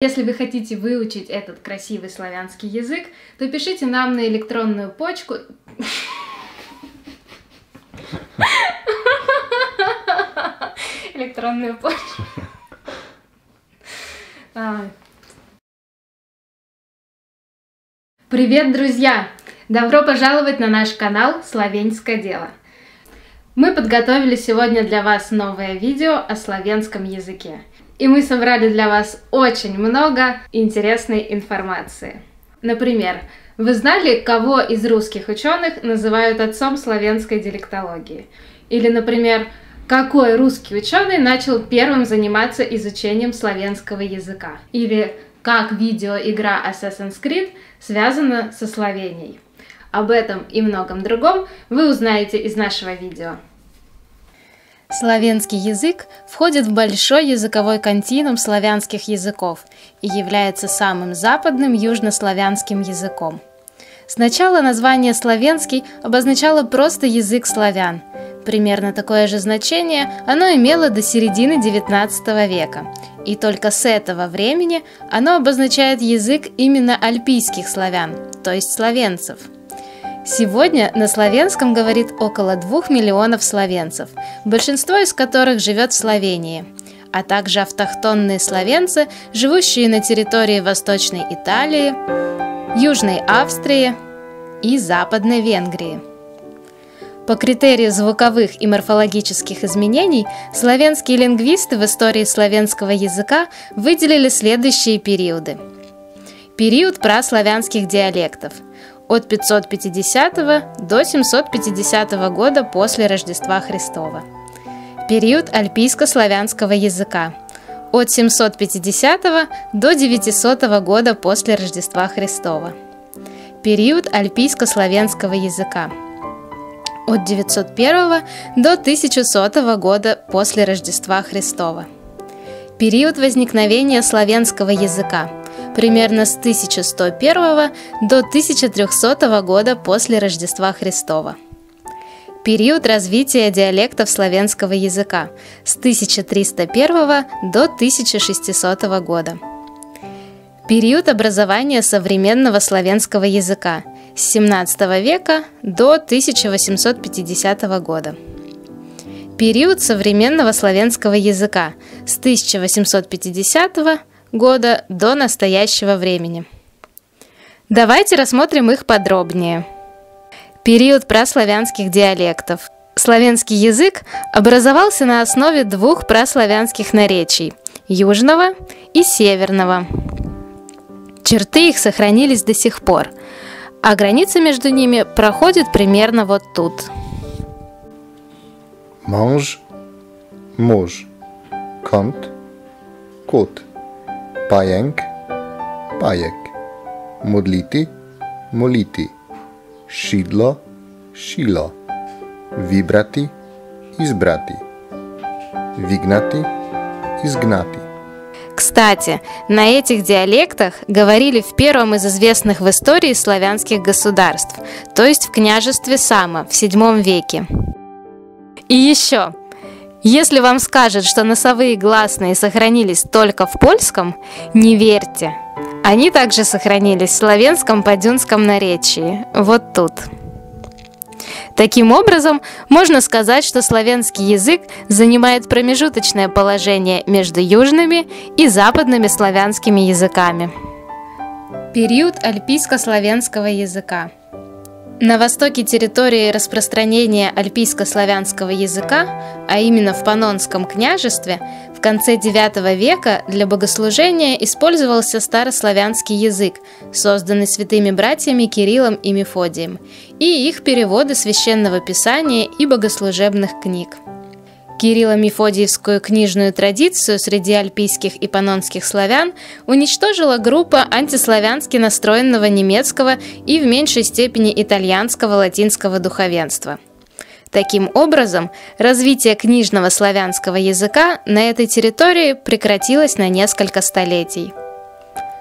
Если вы хотите выучить этот красивый славянский язык, то пишите нам на электронную почту. Электронную почту. Привет, друзья! Добро пожаловать на наш канал «Словенское дело». Мы подготовили сегодня для вас новое видео о славянском языке. И мы собрали для вас очень много интересной информации. Например, вы знали, кого из русских ученых называют отцом славянской диалектологии? Или, например, какой русский ученый начал первым заниматься изучением славянского языка? Или как видеоигра Assassin's Creed связана со Словенией? Об этом и многом другом вы узнаете из нашего видео. Славянский язык входит в большой языковой континуум славянских языков и является самым западным южнославянским языком. Сначала название «славянский» обозначало просто язык славян. Примерно такое же значение оно имело до середины XIX века, и только с этого времени оно обозначает язык именно альпийских славян, то есть словенцев. Сегодня на славянском говорит около 2 миллионов словенцев, большинство из которых живет в Словении, а также автохтонные словенцы, живущие на территории Восточной Италии, Южной Австрии и Западной Венгрии. По критерию звуковых и морфологических изменений славянские лингвисты в истории славянского языка выделили следующие периоды. Период праславянских диалектов – от 550 до 750 года после Рождества Христова. Период альпийско-славянского языка – от 750 до 900 года после Рождества Христова. Период альпийско-славянского языка – от 901 до 1100 года после Рождества Христова. Период возникновения славянского языка – примерно с 1101 до 1300 года после Рождества Христова. Период развития диалектов славянского языка с 1301 до 1600 года. Период образования современного славянского языка с 17 века до 1850 года. Период современного славянского языка с 1850 года до настоящего времени. Давайте рассмотрим их подробнее. Период праславянских диалектов. Славянский язык образовался на основе двух праславянских наречий – южного и северного. Черты их сохранились до сих пор, а граница между ними проходит примерно вот тут. Муж, муж, конт, кот. Паянк, паяк, модлити, молити, шидло, шило, вибрати, избрати, вигнати, изгнати. Кстати, на этих диалектах говорили в первом из известных в истории славянских государств, то есть в княжестве Сама в VII веке. И еще, если вам скажут, что носовые гласные сохранились только в польском, не верьте. Они также сохранились в славянском подюнском наречии, вот тут. Таким образом, можно сказать, что славянский язык занимает промежуточное положение между южными и западными славянскими языками. Период альпийско-славянского языка. На востоке территории распространения альпийско-славянского языка, а именно в Паннонском княжестве, в конце IX века для богослужения использовался старославянский язык, созданный святыми братьями Кириллом и Мефодием, и их переводы священного писания и богослужебных книг. Кирилло-мефодиевскую книжную традицию среди альпийских и паннонских славян уничтожила группа антиславянски настроенного немецкого и в меньшей степени итальянского латинского духовенства. Таким образом, развитие книжного славянского языка на этой территории прекратилось на несколько столетий.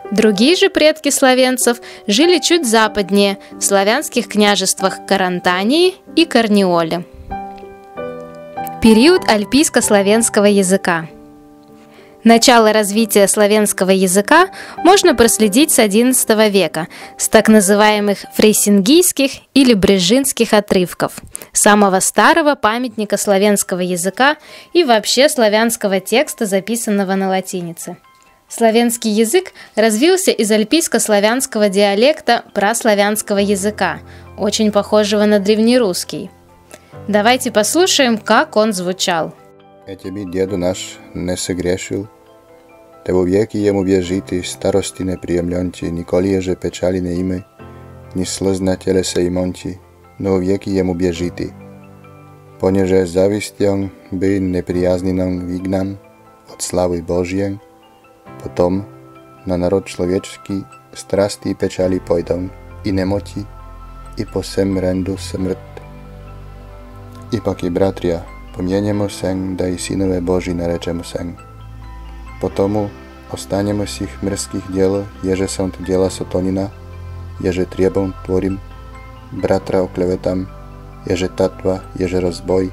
Другие же предки словенцев жили чуть западнее, в славянских княжествах Карантании и Корниоле. Период альпийско-славянского языка. Начало развития славянского языка можно проследить с XI века, с так называемых фрейсингийских или брежинских отрывков, самого старого памятника славянского языка и вообще славянского текста, записанного на латинице. Славянский язык развился из альпийско-славянского диалекта праславянского языка, очень похожего на древнерусский. Давайте послушаем, как он звучал. Ете би деdo наш не согрешил, те во веки ему бежити, старости не приемлянти, николи еже печали не имej, ни слез на телесе имонти, но во веки ему бежити. Понеже завистьон by неприязнином вигнан от славы Божьей, потом на народ человеческий страсти и печали пойдон, и немоти, и по сем ренду смрт. Ipak i bratria, pomieniemo sen, da i sinove Boži narečemo sen. Потому останемо сих мирских дел, еже съм дела сатонина, еже требом творим, братра оклеветам, еже татва, еже разбой,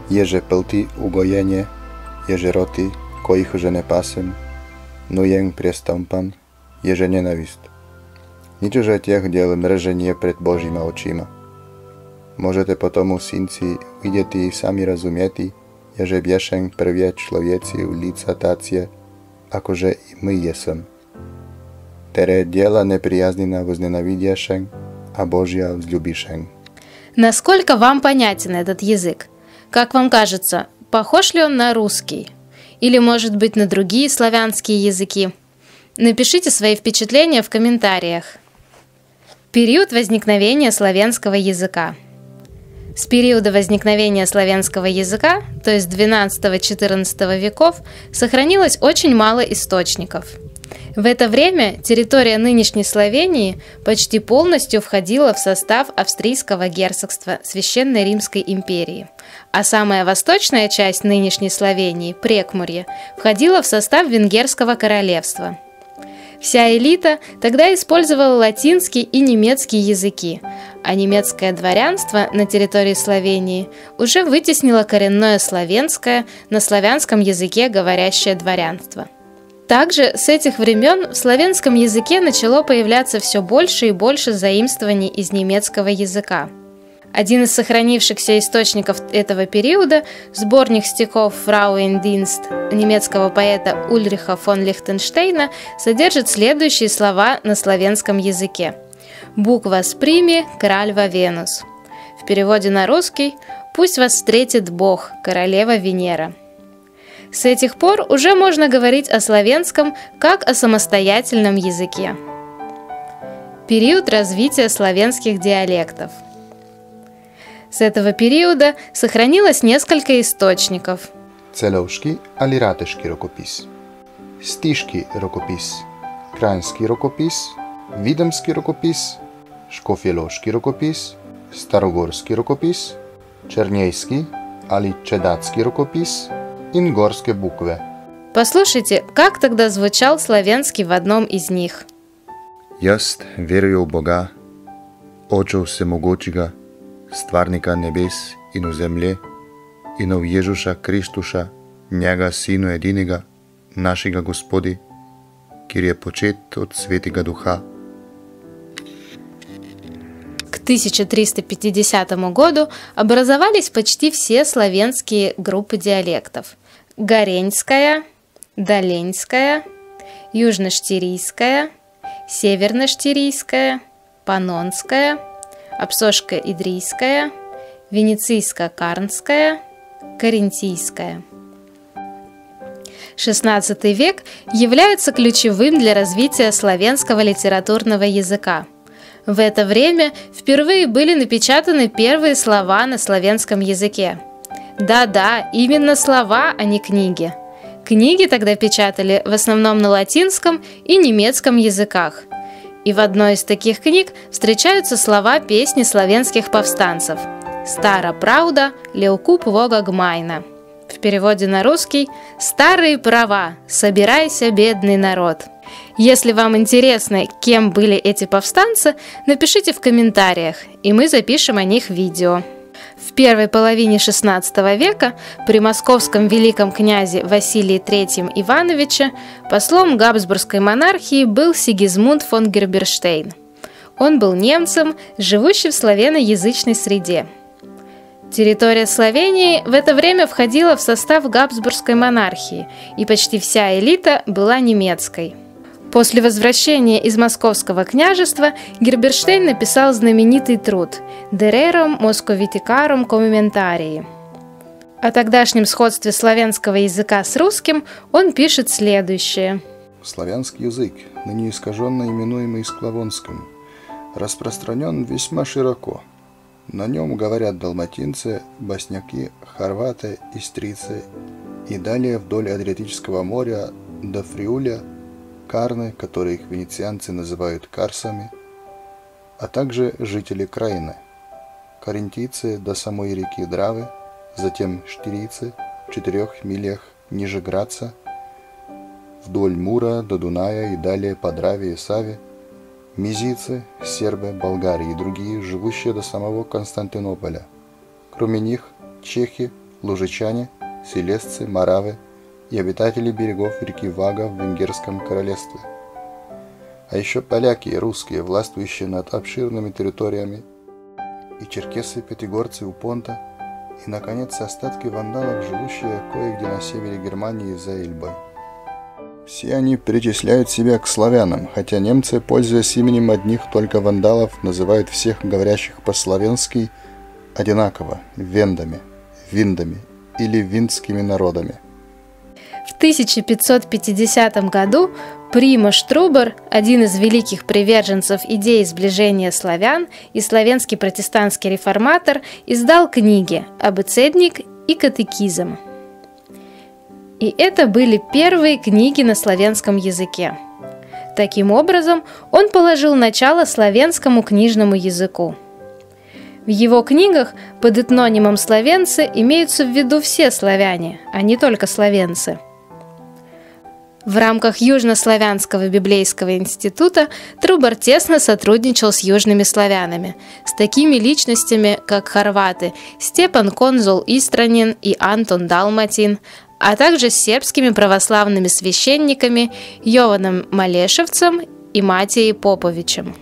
еже пълти угоение, еже роти, коих уже не пасем, но ен престъпам, еже ненавист. Ничего же тех дел мрежение пред Божима очима. Можете потому, синci, vidjeti i sami razumjeti, ježe bješen prvje človjeci u lica tacije, akože i my jesem. Tere djela неприязнина возненавидяшен, а Божья взлюбишен. Насколько вам понятен этот язык? Как вам кажется, похож ли он на русский? Или, может быть, на другие славянские языки? Напишите свои впечатления в комментариях. Период возникновения славянского языка. С периода возникновения славянского языка, то есть XII-XIV веков, сохранилось очень мало источников. В это время территория нынешней Словении почти полностью входила в состав австрийского герцогства Священной Римской империи, а самая восточная часть нынешней Словении, Прекмурье, входила в состав Венгерского королевства. Вся элита тогда использовала латинский и немецкий языки, а немецкое дворянство на территории Словении уже вытеснило коренное славянское на славянском языке говорящее дворянство. Также с этих времен в славянском языке начало появляться все больше и больше заимствований из немецкого языка. Один из сохранившихся источников этого периода, сборник стихов «Frauendienst» немецкого поэта Ульриха фон Лихтенштейна, содержит следующие слова на славянском языке. «Бук вас прими, кральва Венус». В переводе на русский «Пусть вас встретит Бог, королева Венера». С этих пор уже можно говорить о славянском как о самостоятельном языке. Период развития славянских диалектов. С этого периода сохранилось несколько источников. Целовшки али ратешки рукопис, стишки рукопис, краинский рукопис, видомский рукопис, шкофелошки рукопис, старогорский рукопис, чернейский али чедатский рукопис, ингорские буквы. Послушайте, как тогда звучал славянский в одном из них. Яст верую в Бога, Отцу всемогучего, Stvarnika nebes in v zemlje, in v Ježuša Kristuša, njega Sinu edinega, našega Gospodi, kjer je počet od Svetega Duha. К 1350 году образовались почти все славянские группы диалектов. Гореньская, Доленьская, Южноштирийская, Северноштирийская, Панонская, Апсошко-Идрийская, Венецийско-Карнская, Карентийская. XVI век является ключевым для развития славянского литературного языка. В это время впервые были напечатаны первые слова на славянском языке. Да-да, именно слова, а не книги. Книги тогда печатали в основном на латинском и немецком языках. И в одной из таких книг встречаются слова песни славянских повстанцев «Стара правда, леукуп вога гмайна». В переводе на русский «Старые права, собирайся, бедный народ». Если вам интересно, кем были эти повстанцы, напишите в комментариях, и мы запишем о них видео. В первой половине XVI века при московском великом князе Василии III Ивановиче послом Габсбургской монархии был Сигизмунд фон Герберштейн. Он был немцем, живущим в славяноязычной среде. Территория Словении в это время входила в состав Габсбургской монархии, и почти вся элита была немецкой. После возвращения из Московского княжества Герберштейн написал знаменитый труд «De rerum Moscoviticarum Commentarii». О тогдашнем сходстве славянского языка с русским он пишет следующее. Славянский язык, ныне искаженно именуемый склавонским, распространен весьма широко. На нем говорят далматинцы, босняки, хорваты, истрицы и далее вдоль Адриатического моря до Фриуля, карны, которых венецианцы называют карсами, а также жители Краины, каринтийцы до самой реки Дравы, затем штирийцы в 4 милях ниже Граца, вдоль Мура до Дуная и далее по Драве и Саве, мизийцы, сербы, болгары и другие, живущие до самого Константинополя. Кроме них чехи, лужичане, селезцы, моравы и обитатели берегов реки Вага в Венгерском королевстве. А еще поляки и русские, властвующие над обширными территориями, и черкесы-пятигорцы у Понта, и, наконец, остатки вандалов, живущие кое-где на севере Германии за Эльбой. Все они причисляют себя к славянам, хотя немцы, пользуясь именем одних только вандалов, называют всех говорящих по-славянски одинаково – вендами, виндами или виндскими народами. В 1550 году Примаш Трубар, один из великих приверженцев идеи сближения славян и славянский протестантский реформатор, издал книги «Абецедник» и «Катехизм». И это были первые книги на славянском языке. Таким образом, он положил начало славянскому книжному языку. В его книгах под этнонимом «славенцы» имеются в виду все славяне, а не только словенцы. В рамках Южнославянского библейского института Трубар тесно сотрудничал с южными славянами, с такими личностями, как хорваты Степан Конзул Истранин и Антон Далматин, а также с сербскими православными священниками Йованом Малешевцем и Матией Поповичем.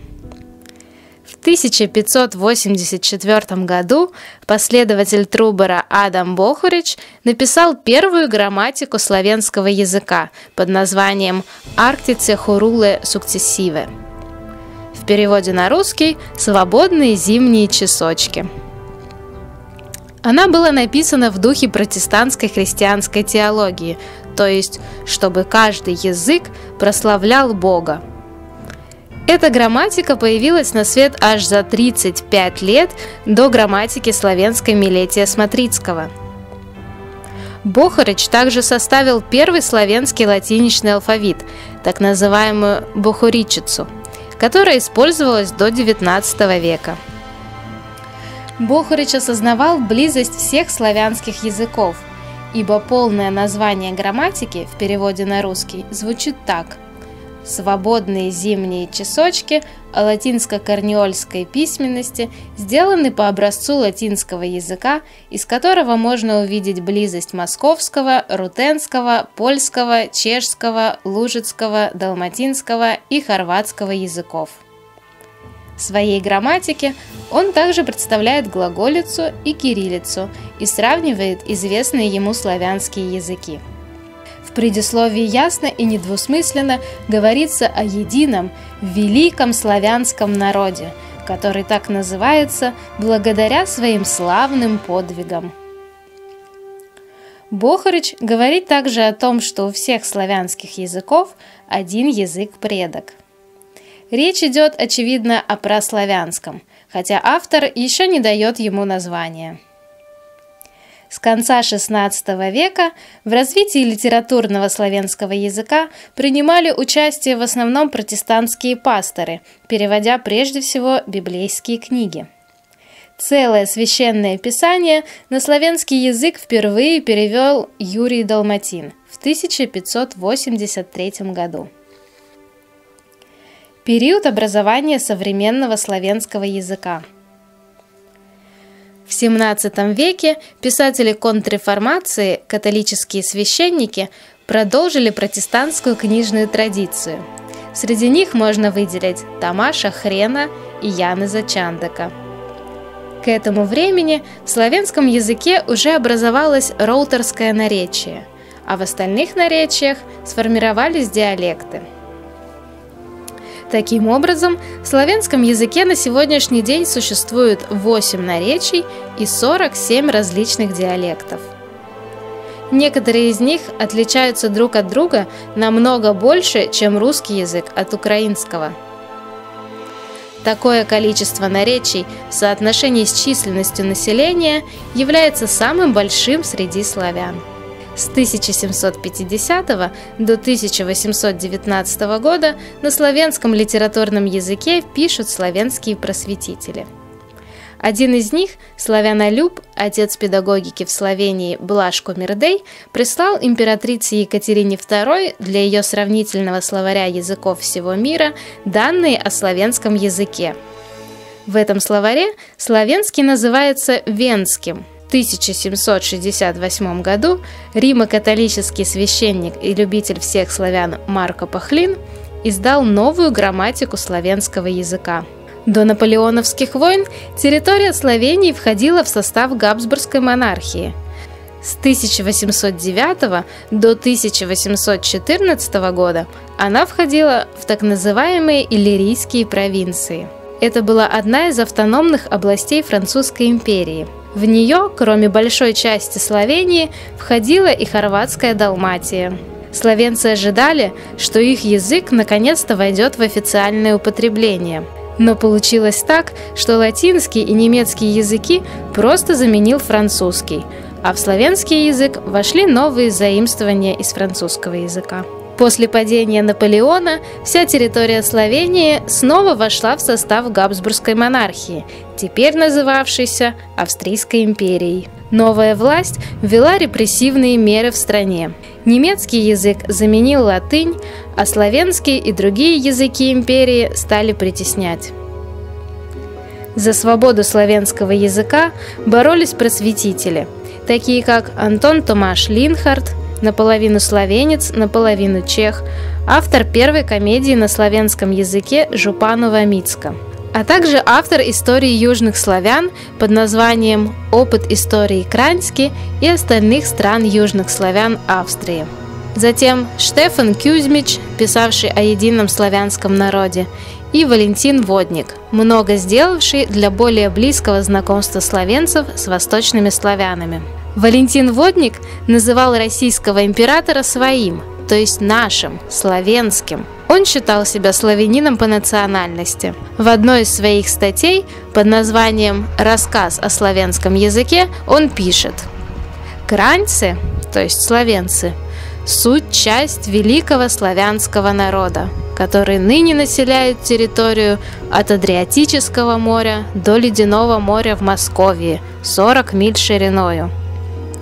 В 1584 году последователь Трубара Адам Бохорич написал первую грамматику славянского языка под названием «Арктице хоруле сукцессиве». В переводе на русский «Свободные зимние часочки». Она была написана в духе протестантской христианской теологии, то есть, чтобы каждый язык прославлял Бога. Эта грамматика появилась на свет аж за 35 лет до грамматики славянской Милетия Смотрицкого. Бохорич также составил первый славянский латиничный алфавит, так называемую бохоричицу, которая использовалась до XIX века. Бохорич осознавал близость всех славянских языков, ибо полное название грамматики в переводе на русский звучит так: «Свободные зимние часочки о латинско-корнеольской письменности сделаны по образцу латинского языка, из которого можно увидеть близость московского, рутенского, польского, чешского, лужицкого, далматинского и хорватского языков». В своей грамматике он также представляет глаголицу и кириллицу и сравнивает известные ему славянские языки. В предисловии ясно и недвусмысленно говорится о едином, великом славянском народе, который так называется благодаря своим славным подвигам. Бохорич говорит также о том, что у всех славянских языков один язык-предок. Речь идет, очевидно, о праславянском, хотя автор еще не дает ему названия. С конца XVI века в развитии литературного славянского языка принимали участие в основном протестантские пасторы, переводя прежде всего библейские книги. Целое священное писание на славянский язык впервые перевел Юрий Далматин в 1583 году. Период образования современного славянского языка. В В XVII веке писатели контрреформации, католические священники, продолжили протестантскую книжную традицию. Среди них можно выделить Томаша Хрена и Янеза Чандака. К этому времени в славянском языке уже образовалось роутерское наречие, а в остальных наречиях сформировались диалекты. Таким образом, в славянском языке на сегодняшний день существует 8 наречий и 47 различных диалектов. Некоторые из них отличаются друг от друга намного больше, чем русский язык от украинского. Такое количество наречий в соотношении с численностью населения является самым большим среди славян. С 1750 до 1819 года на славянском литературном языке пишут славянские просветители. Один из них, славянолюб, отец педагогики в Словении Блажко Мирдей, прислал императрице Екатерине II для ее сравнительного словаря языков всего мира данные о славянском языке. В этом словаре славянский называется венским. В 1768 году римо-католический священник и любитель всех славян Марко Пахлин издал новую грамматику славянского языка. До наполеоновских войн территория Словении входила в состав Габсбургской монархии. С 1809 до 1814 года она входила в так называемые иллирийские провинции. Это была одна из автономных областей Французской империи. В нее, кроме большой части Словении, входила и хорватская Далматия. Словенцы ожидали, что их язык наконец-то войдет в официальное употребление. Но получилось так, что латинский и немецкий языки просто заменил французский, а в славянский язык вошли новые заимствования из французского языка. После падения Наполеона вся территория Словении снова вошла в состав Габсбургской монархии, теперь называвшейся Австрийской империей. Новая власть ввела репрессивные меры в стране. Немецкий язык заменил латынь, а славянские и другие языки империи стали притеснять. За свободу славянского языка боролись просветители, такие как Антон Томаш Линхард, наполовину словенец, наполовину чех, автор первой комедии на славянском языке Жупанова Мицка, а также автор истории южных славян под названием «Опыт истории Краньски» и остальных стран южных славян Австрии. Затем Штефан Кюзьмич, писавший о едином славянском народе, и Валентин Водник, много сделавший для более близкого знакомства словенцев с восточными славянами. Валентин Водник называл российского императора своим, то есть нашим, славянским. Он считал себя славянином по национальности. В одной из своих статей под названием «Рассказ о славянском языке» он пишет: «Краньцы, то есть славянцы, суть часть великого славянского народа, который ныне населяют территорию от Адриатического моря до Ледяного моря в Московии, 40 миль шириною».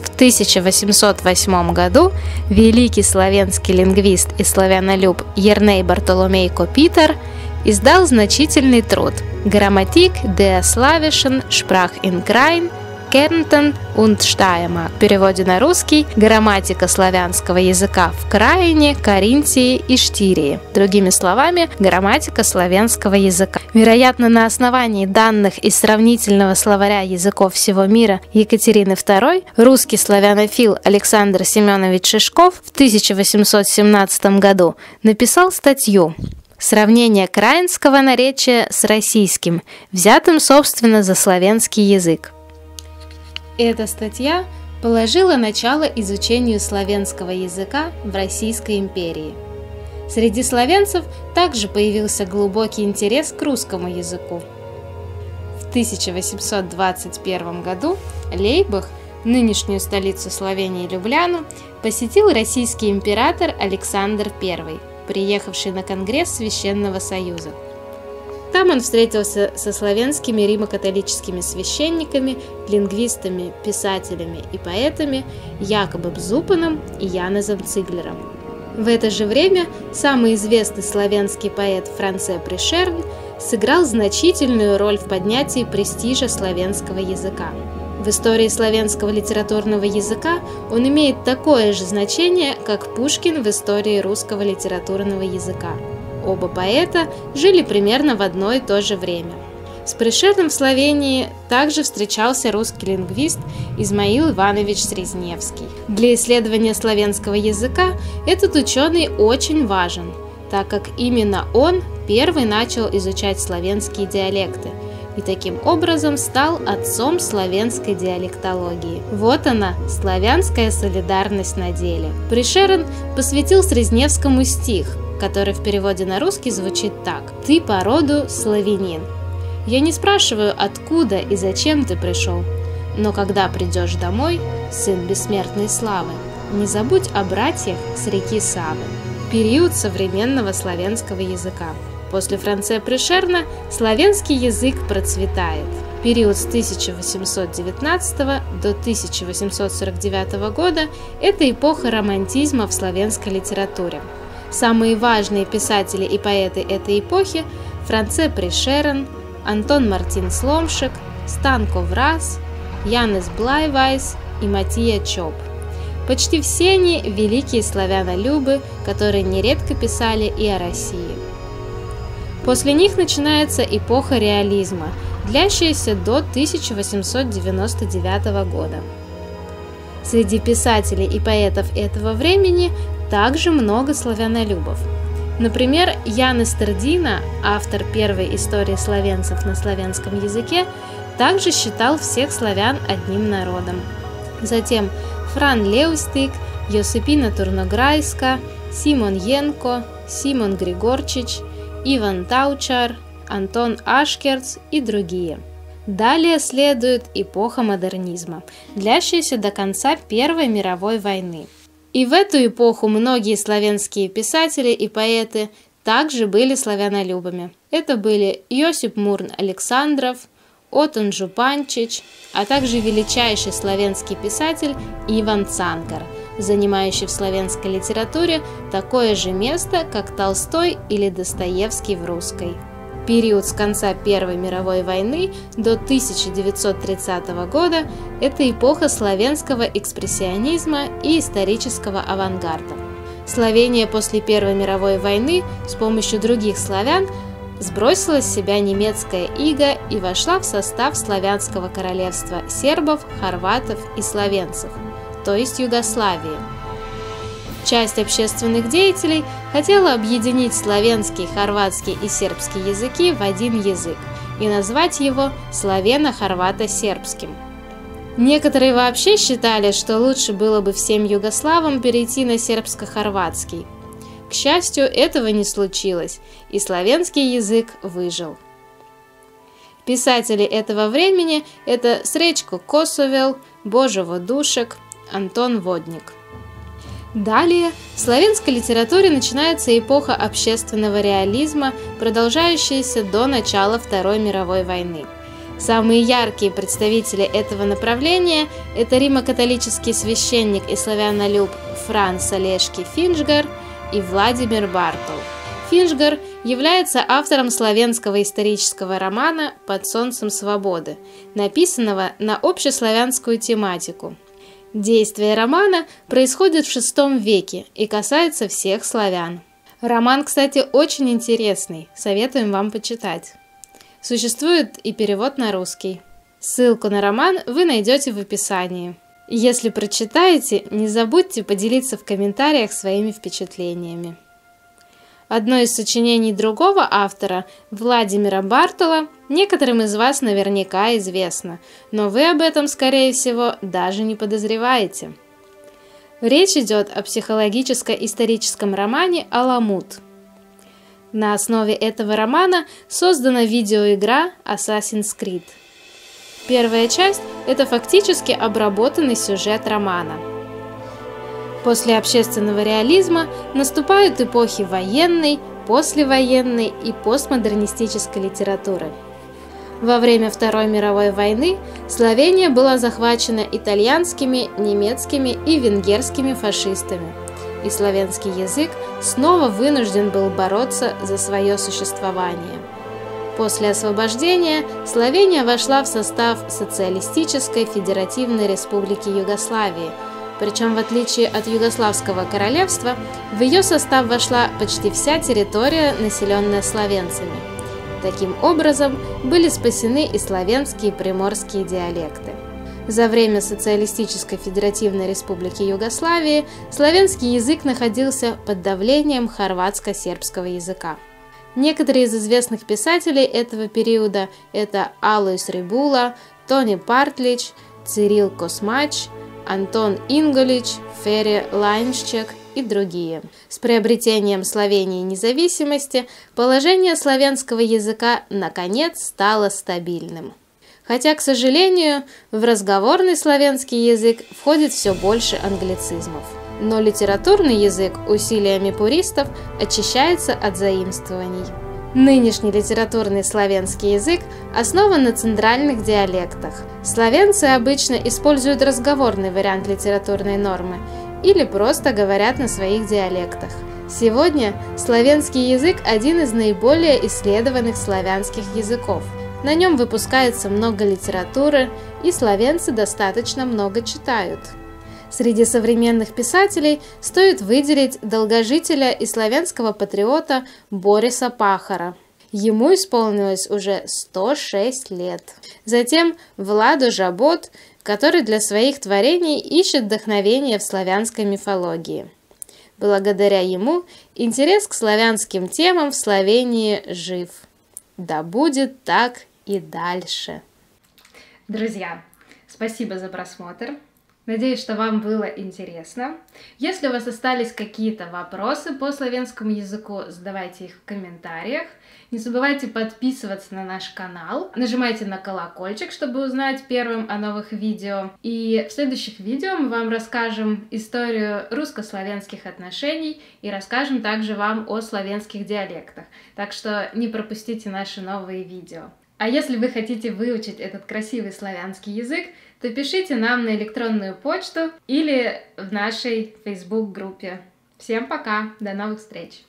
В 1808 году великий славянский лингвист и славянолюб Ерней Бартоломейко Питер издал значительный труд «Grammatik der slawischen Sprach in Krain, Kärnten und Steiermark». В переводе на русский «Грамматика славянского языка в Краине, Каринтии и Штирии». Другими словами, грамматика славянского языка. Вероятно, на основании данных из сравнительного словаря языков всего мира Екатерины II русский славянофил Александр Семенович Шишков в 1817 году написал статью «Сравнение краинского наречия с российским, взятым, собственно, за славянский язык». Эта статья положила начало изучению славянского языка в Российской империи. Среди славянцев также появился глубокий интерес к русскому языку. В 1821 году Лейбах, нынешнюю столицу Словении Любляну, посетил российский император Александр I, приехавший на Конгресс Священного Союза. Там он встретился со славянскими римо-католическими священниками, лингвистами, писателями и поэтами Якобом Зупаном и Янезом Циглером. В это же время самый известный славянский поэт Франце Пришерн сыграл значительную роль в поднятии престижа славянского языка. В истории славянского литературного языка он имеет такое же значение, как Пушкин в истории русского литературного языка. Оба поэта жили примерно в одно и то же время. С Пришерном в Словении также встречался русский лингвист Измаил Иванович Срезневский. Для исследования славянского языка этот ученый очень важен, так как именно он первый начал изучать славянские диалекты и таким образом стал отцом славянской диалектологии. Вот она, славянская солидарность на деле. Пришерн посвятил Срезневскому стих, который в переводе на русский звучит так: «Ты по роду славянин. Я не спрашиваю, откуда и зачем ты пришел, но когда придешь домой, сын бессмертной славы, не забудь о братьях с реки Савы». Период современного славянского языка. После Франце Пришерна славянский язык процветает. Период с 1819 до 1849 года – это эпоха романтизма в славянской литературе. Самые важные писатели и поэты этой эпохи – Франце Пришерн, Антон Мартин Сломшек, Станко Враз, Янес Блайвайс и Матия Чоп. Почти все они великие славянолюбы, которые нередко писали и о России. После них начинается эпоха реализма, длящаяся до 1899 года. Среди писателей и поэтов этого времени также много славянолюбов. Например, Ян Эстердина, автор первой истории словенцев на славянском языке, также считал всех славян одним народом. Затем Фран Леустик, Йосипина Турнограйска, Симон Йенко, Симон Григорчич, Иван Таучар, Антон Ашкерц и другие. Далее следует эпоха модернизма, длящаяся до конца Первой мировой войны. И в эту эпоху многие славянские писатели и поэты также были славянолюбами. Это были Йосип Мурн Александров, Отон Жупанчич, а также величайший славянский писатель Иван Цанкар, занимающий в славянской литературе такое же место, как Толстой или Достоевский в русской. Период с конца Первой мировой войны до 1930 года – это эпоха славянского экспрессионизма и исторического авангарда. Словения после Первой мировой войны с помощью других славян сбросила с себя немецкое иго и вошла в состав славянского королевства сербов, хорватов и словенцев, то есть Югославии. Часть общественных деятелей хотела объединить славянский, хорватский и сербский языки в один язык и назвать его славяно-хорвато-сербским. Некоторые вообще считали, что лучше было бы всем югославам перейти на сербско-хорватский. К счастью, этого не случилось, и славянский язык выжил. Писатели этого времени – это Сречко Косовел, Божо Душек, Антон Водник. Далее в славянской литературе начинается эпоха общественного реализма, продолжающаяся до начала Второй мировой войны. Самые яркие представители этого направления – это римо-католический священник и славянолюб Франц Олешки Финчгар и Владимир Бартол. Финчгар является автором славянского исторического романа «Под солнцем свободы», написанного на общеславянскую тематику. Действие романа происходит в VI веке и касается всех славян. Роман, кстати, очень интересный, советуем вам почитать. Существует и перевод на русский. Ссылку на роман вы найдете в описании. Если прочитаете, не забудьте поделиться в комментариях своими впечатлениями. Одно из сочинений другого автора, Владимира Бартола, некоторым из вас наверняка известно, но вы об этом, скорее всего, даже не подозреваете. Речь идет о психологическо-историческом романе «Аламут». На основе этого романа создана видеоигра Assassin's Creed. Первая часть – это фактически обработанный сюжет романа. После общественного реализма наступают эпохи военной, послевоенной и постмодернистической литературы. Во время Второй мировой войны Словения была захвачена итальянскими, немецкими и венгерскими фашистами, и славянский язык снова вынужден был бороться за свое существование. После освобождения Словения вошла в состав Социалистической Федеративной Республики Югославии, причем в отличие от Югославского королевства, в ее состав вошла почти вся территория, населенная словенцами. Таким образом, были спасены и славянские и приморские диалекты. За время Социалистической Федеративной Республики Югославии славянский язык находился под давлением хорватско-сербского языка. Некоторые из известных писателей этого периода – это Алойс Рибула, Тони Партлич, Цирил Космач, Антон Инголич, Фере Лайншчек и другие. С приобретением Словении независимости положение славянского языка наконец стало стабильным. Хотя, к сожалению, в разговорный славянский язык входит все больше англицизмов. Но литературный язык усилиями пуристов очищается от заимствований. Нынешний литературный славянский язык основан на центральных диалектах. Словенцы обычно используют разговорный вариант литературной нормы или просто говорят на своих диалектах. Сегодня славянский язык – один из наиболее исследованных славянских языков. На нем выпускается много литературы, и словенцы достаточно много читают. Среди современных писателей стоит выделить долгожителя и славянского патриота Бориса Пахара. Ему исполнилось уже 106 лет. Затем Владо Жабот, который для своих творений ищет вдохновение в славянской мифологии. Благодаря ему интерес к славянским темам в Словении жив. Да будет так и дальше. Друзья, спасибо за просмотр. Надеюсь, что вам было интересно. Если у вас остались какие-то вопросы по славянскому языку, задавайте их в комментариях. Не забывайте подписываться на наш канал. Нажимайте на колокольчик, чтобы узнать первым о новых видео. И в следующих видео мы вам расскажем историю русско-славянских отношений и расскажем также вам о славянских диалектах. Так что не пропустите наши новые видео. А если вы хотите выучить этот красивый славянский язык, то пишите нам на электронную почту или в нашей Facebook-группе. Всем пока, до новых встреч!